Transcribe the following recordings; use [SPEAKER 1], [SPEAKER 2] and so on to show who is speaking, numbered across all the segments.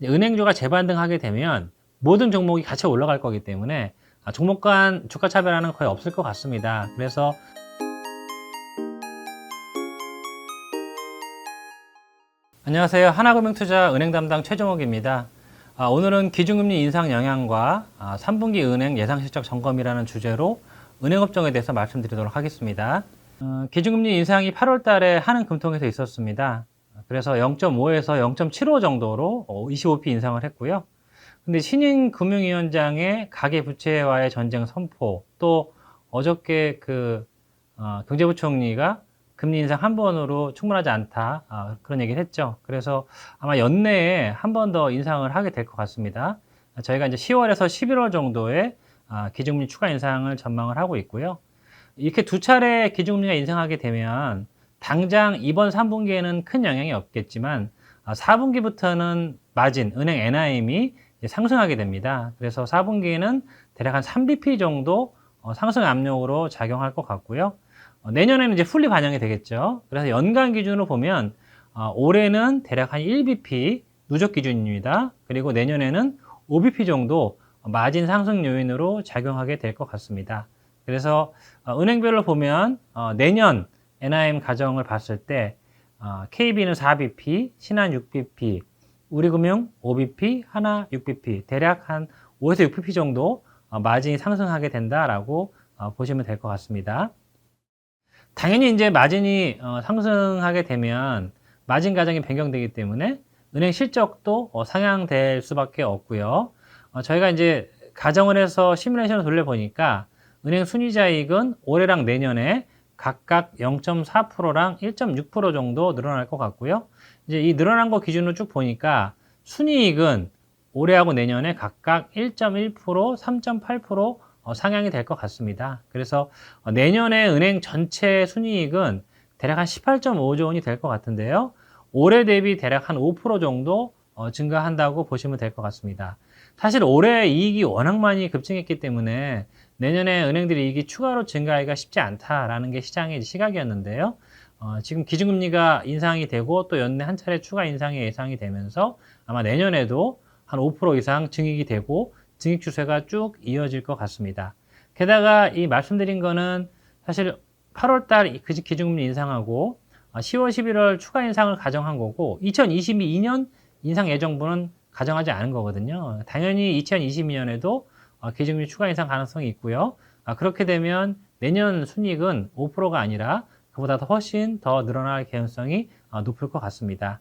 [SPEAKER 1] 은행주가 재반등하게 되면 모든 종목이 같이 올라갈 거기 때문에 종목 간 주가 차별화는 거의 없을 것 같습니다. 그래서 안녕하세요. 하나금융투자 은행 담당 최종욱입니다. 오늘은 기준금리 인상 영향과 3분기 은행 예상실적 점검이라는 주제로 은행업종에 대해서 말씀드리도록 하겠습니다. 기준금리 인상이 8월 달에 한은금통에서 있었습니다. 그래서 0.5에서 0.75 정도로 25p 인상을 했고요. 근데 신인 금융위원장의 가계부채와의 전쟁 선포, 또 어저께 경제부총리가 금리 인상 한 번으로 충분하지 않다, 그런 얘기를 했죠. 그래서 아마 연내에 한 번 더 인상을 하게 될 것 같습니다. 저희가 이제 10월에서 11월 정도에 기준금리 추가 인상을 전망을 하고 있고요. 이렇게 두 차례 기준금리가 인상하게 되면 당장 이번 3분기에는 큰 영향이 없겠지만 4분기부터는 마진, 은행 NIM이 상승하게 됩니다. 그래서 4분기에는 대략 한 3bp 정도 상승 압력으로 작용할 것 같고요. 내년에는 이제 풀리 반영이 되겠죠. 그래서 연간 기준으로 보면 올해는 대략 한 1bp 누적 기준입니다. 그리고 내년에는 5bp 정도 마진 상승 요인으로 작용하게 될 것 같습니다. 그래서 은행별로 보면 내년 NIM 가정을 봤을 때 KB는 4bp, 신한 6bp, 우리금융 5bp, 하나 6bp, 대략 한 5에서 6bp 정도 마진이 상승하게 된다라고 보시면 될 것 같습니다. 당연히 이제 마진이 상승하게 되면 마진 가정이 변경되기 때문에 은행 실적도 상향될 수밖에 없고요. 저희가 이제 가정을 해서 시뮬레이션을 돌려보니까 은행 순이자익은 올해랑 내년에 각각 0.4%랑 1.6% 정도 늘어날 것 같고요. 이제 이 늘어난 거 기준으로 쭉 보니까 순이익은 올해하고 내년에 각각 1.1%, 3.8% 상향이 될 것 같습니다. 그래서 내년에 은행 전체 순이익은 대략 한 18.5조 원이 될 것 같은데요. 올해 대비 대략 한 5% 정도 증가한다고 보시면 될 것 같습니다. 사실 올해 이익이 워낙 많이 급증했기 때문에 내년에 은행들이 이익이 추가로 증가하기가 쉽지 않다라는 게 시장의 시각이었는데요. 지금 기준금리가 인상이 되고 또 연내 한 차례 추가 인상이 예상이 되면서 아마 내년에도 한 5% 이상 증액이 되고 증액 추세가 쭉 이어질 것 같습니다. 게다가 이 말씀드린 거는 사실 8월 달 기준금리 인상하고 10월, 11월 추가 인상을 가정한 거고 2022년 인상 예정분은 가정하지 않은 거거든요. 당연히 2022년에도 기준금리 추가 인상 가능성이 있고요. 그렇게 되면 내년 순이익은 5%가 아니라 그보다 훨씬 더 늘어날 가능성이 높을 것 같습니다.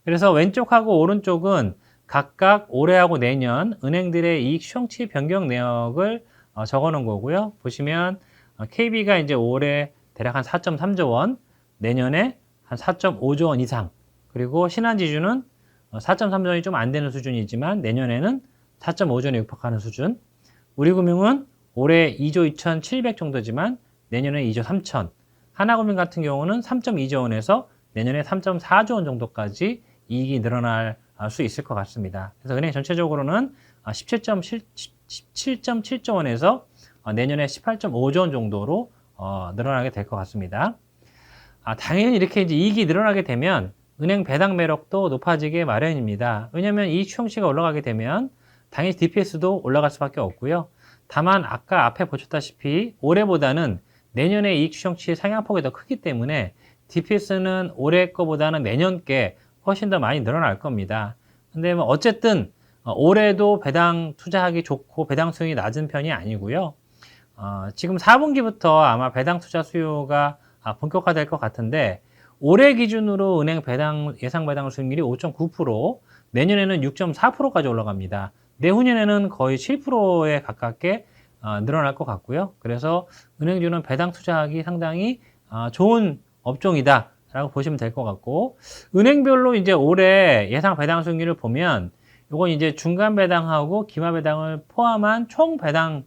[SPEAKER 1] 그래서 왼쪽하고 오른쪽은 각각 올해하고 내년 은행들의 이익 추정치 변경 내역을 적어 놓은 거고요. 보시면 KB가 이제 올해 대략 한 4.3조 원, 내년에 한 4.5조 원 이상, 그리고 신한지주는 4.3조 원이 좀 안 되는 수준이지만 내년에는 4.5조 원에 육박하는 수준, 우리금융은 올해 2조 2,700 정도지만 내년에 2조 3천, 하나금융 같은 경우는 3.2조 원에서 내년에 3.4조 원 정도까지 이익이 늘어날 수 있을 것 같습니다. 그래서 은행 전체적으로는 17.7조 원에서 내년에 18.5조 원 정도로 늘어나게 될 것 같습니다. 당연히 이렇게 이제 이익이 늘어나게 되면 은행 배당 매력도 높아지게 마련입니다. 왜냐하면 이익 추정치가 올라가게 되면 당연히 DPS도 올라갈 수밖에 없고요. 다만 아까 앞에 보셨다시피 올해보다는 내년에 이익 추정치 상향폭이 더 크기 때문에 DPS는 올해 거보다는 내년 게 훨씬 더 많이 늘어날 겁니다. 근데 뭐 어쨌든 올해도 배당 투자하기 좋고 배당 수익이 낮은 편이 아니고요. 지금 4분기부터 아마 배당 투자 수요가 본격화될 것 같은데 올해 기준으로 은행 배당 예상 배당 수익률이 5.9%, 내년에는 6.4%까지 올라갑니다. 내후년에는 거의 7%에 가깝게 늘어날 것 같고요. 그래서 은행주는 배당 투자하기 상당히 좋은 업종이다 라고 보시면 될 것 같고, 은행별로 이제 올해 예상 배당 수익률을 보면 이건 이제 중간 배당하고 기말 배당을 포함한 총 배당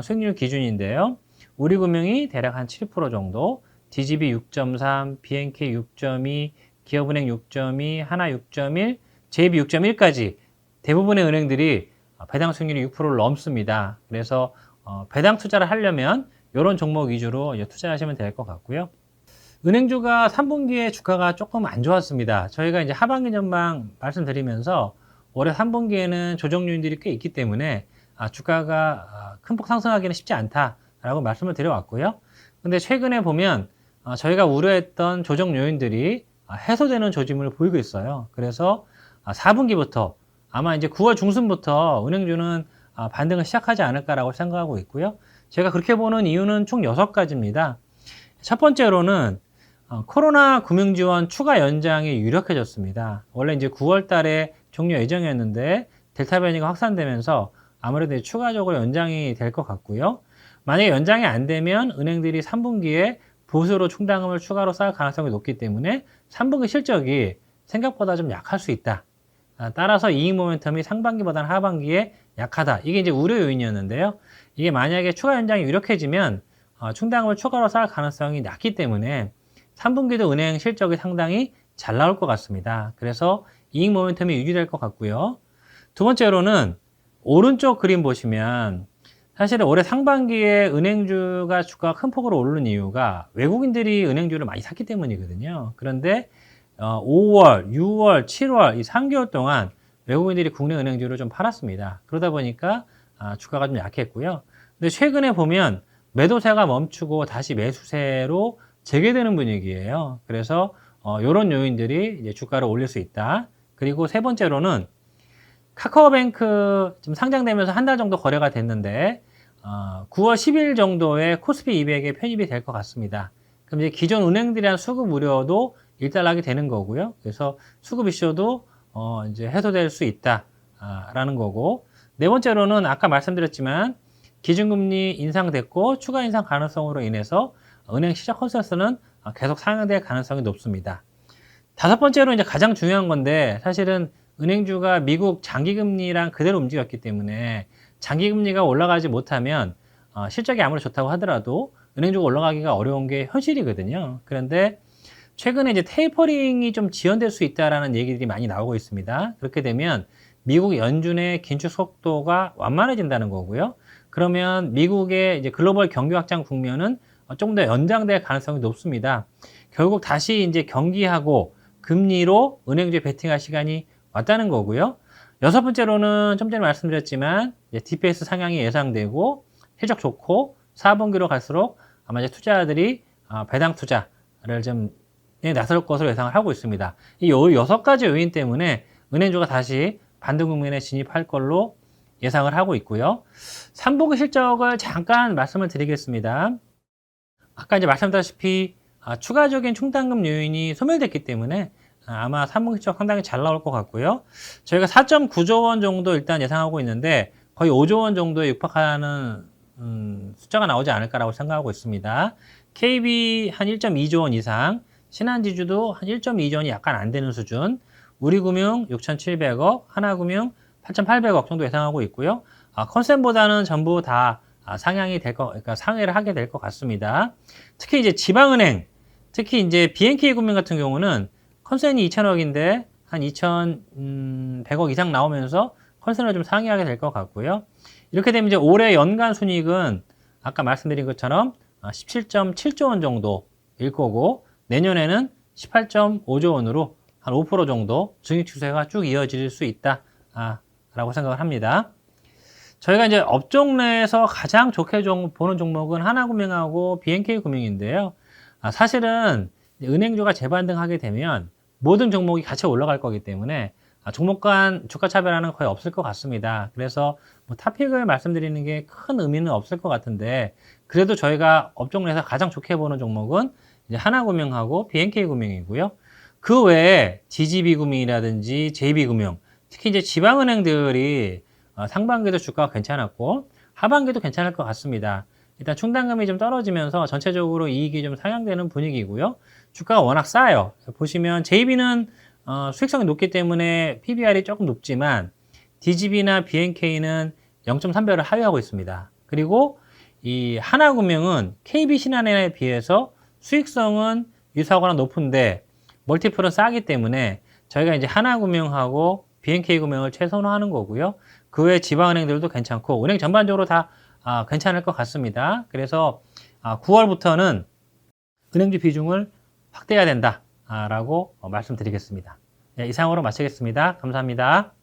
[SPEAKER 1] 수익률 기준인데요. 우리금융이 대략 한 7% 정도, DGB 6.3, BNK 6.2, 기업은행 6.2, 하나 6.1, JB 6.1까지 대부분의 은행들이 배당 수익률이 6%를 넘습니다. 그래서 배당 투자를 하려면 이런 종목 위주로 투자하시면 될 것 같고요. 은행주가 3분기에 주가가 조금 안 좋았습니다. 저희가 이제 하반기 전망 말씀드리면서 올해 3분기에는 조정 요인들이 꽤 있기 때문에 주가가 큰 폭 상승하기는 쉽지 않다라고 말씀을 드려왔고요. 근데 최근에 보면 저희가 우려했던 조정 요인들이 해소되는 조짐을 보이고 있어요. 그래서 4분기부터 아마 이제 9월 중순부터 은행주는 반등을 시작하지 않을까라고 생각하고 있고요. 제가 그렇게 보는 이유는 총 6가지입니다. 첫 번째로는 코로나 금융지원 추가 연장이 유력해졌습니다. 원래 이제 9월 달에 종료 예정이었는데 델타 변이가 확산되면서 아무래도 추가적으로 연장이 될 것 같고요. 만약에 연장이 안 되면 은행들이 3분기에 보수로 충당금을 추가로 쌓을 가능성이 높기 때문에 3분기 실적이 생각보다 좀 약할 수 있다. 따라서 이익 모멘텀이 상반기보다는 하반기에 약하다. 이게 이제 우려 요인이었는데요. 이게 만약에 추가 연장이 유력해지면 충당금을 추가로 쌓을 가능성이 낮기 때문에 3분기도 은행 실적이 상당히 잘 나올 것 같습니다. 그래서 이익 모멘텀이 유지될 것 같고요. 두 번째로는 오른쪽 그림 보시면 사실은 올해 상반기에 은행주가 주가가 큰 폭으로 오르는 이유가 외국인들이 은행주를 많이 샀기 때문이거든요. 그런데 5월, 6월, 7월 이 3개월 동안 외국인들이 국내 은행주를 좀 팔았습니다. 그러다 보니까 주가가 좀 약했고요. 근데 최근에 보면 매도세가 멈추고 다시 매수세로 재개되는 분위기예요. 그래서 이런 요인들이 이제 주가를 올릴 수 있다. 그리고 세 번째로는 카카오뱅크 지금 상장되면서 한 달 정도 거래가 됐는데 9월 10일 정도에 코스피 200에 편입이 될 것 같습니다. 그럼 이제 기존 은행들이란 수급 우려도 일단락이 되는 거고요. 그래서 수급 이슈도 이제 해소될 수 있다라는 거고, 네 번째로는 아까 말씀드렸지만 기준금리 인상됐고 추가 인상 가능성으로 인해서 은행 시장 컨센서스는 계속 상향될 가능성이 높습니다. 다섯 번째로 이제 가장 중요한 건데 사실은 은행주가 미국 장기금리랑 그대로 움직였기 때문에 장기금리가 올라가지 못하면 실적이 아무리 좋다고 하더라도 은행주가 올라가기가 어려운 게 현실이거든요. 그런데 최근에 이제 테이퍼링이 좀 지연될 수 있다라는 얘기들이 많이 나오고 있습니다. 그렇게 되면 미국 연준의 긴축 속도가 완만해진다는 거고요. 그러면 미국의 이제 글로벌 경기 확장 국면은 조금 더 연장될 가능성이 높습니다. 결국 다시 이제 경기하고 금리로 은행주에 베팅할 시간이 왔다는 거고요. 여섯 번째로는 좀 전에 말씀드렸지만 DPS 상향이 예상되고 실적 좋고 4분기로 갈수록 아마 이제 투자자들이 배당 투자를 좀 나설 것으로 예상을 하고 있습니다. 이 6가지 요인 때문에 은행주가 다시 반등 국면에 진입할 걸로 예상을 하고 있고요. 3분기 실적을 잠깐 말씀을 드리겠습니다. 아까 이제 말씀드렸다시피 추가적인 충당금 요인이 소멸됐기 때문에 아마 3분기 실적 상당히 잘 나올 것 같고요. 저희가 4.9조 원 정도 일단 예상하고 있는데 거의 5조 원 정도에 육박하는 숫자가 나오지 않을까라고 생각하고 있습니다. KB 한 1.2조 원 이상, 신한지주도 한 1.2조 원이 약간 안 되는 수준, 우리금융 6,700억, 하나금융 8,800억 정도 예상하고 있고요. 컨센보다는 전부 다 상향이 그러니까 상회를 하게 될 것 같습니다. 특히 이제 지방은행, 특히 이제 BNK금융 같은 경우는 컨센이 2,000억인데 한 2,100억 이상 나오면서 컨센을 좀 상회하게 될 것 같고요. 이렇게 되면 이제 올해 연간 순이익은 아까 말씀드린 것처럼 17.7조 원 정도일 거고 내년에는 18.5조 원으로 한 5% 정도 증액 추세가 쭉 이어질 수 있다 라고 생각을 합니다. 저희가 이제 업종 내에서 가장 좋게 보는 종목은 하나금융하고 BNK금융인데요. 사실은 은행주가 재반등하게 되면 모든 종목이 같이 올라갈 거기 때문에 종목 간 주가 차별화는 거의 없을 것 같습니다. 그래서 뭐 탑픽을 말씀드리는 게 큰 의미는 없을 것 같은데 그래도 저희가 업종 내에서 가장 좋게 보는 종목은 이제 하나금융하고 BNK금융이고요. 그 외에 DGB금융이라든지 JB금융, 특히 이제 지방은행들이 상반기도 주가가 괜찮았고 하반기도 괜찮을 것 같습니다. 일단 충당금이 좀 떨어지면서 전체적으로 이익이 좀 상향되는 분위기고요. 주가가 워낙 싸요. 보시면 JB는 수익성이 높기 때문에 PBR이 조금 높지만 DGB나 BNK는 0.3배를 하회하고 있습니다. 그리고 이 하나금융은 KB 신한은행에 비해서 수익성은 유사하거나 높은데 멀티플은 싸기 때문에 저희가 이제 하나금융하고 BNK금융을 최선화하는 거고요. 그 외 지방은행들도 괜찮고 은행 전반적으로 다 괜찮을 것 같습니다. 그래서 9월부터는 은행주 비중을 확대해야 된다라고 말씀드리겠습니다. 네, 이상으로 마치겠습니다. 감사합니다.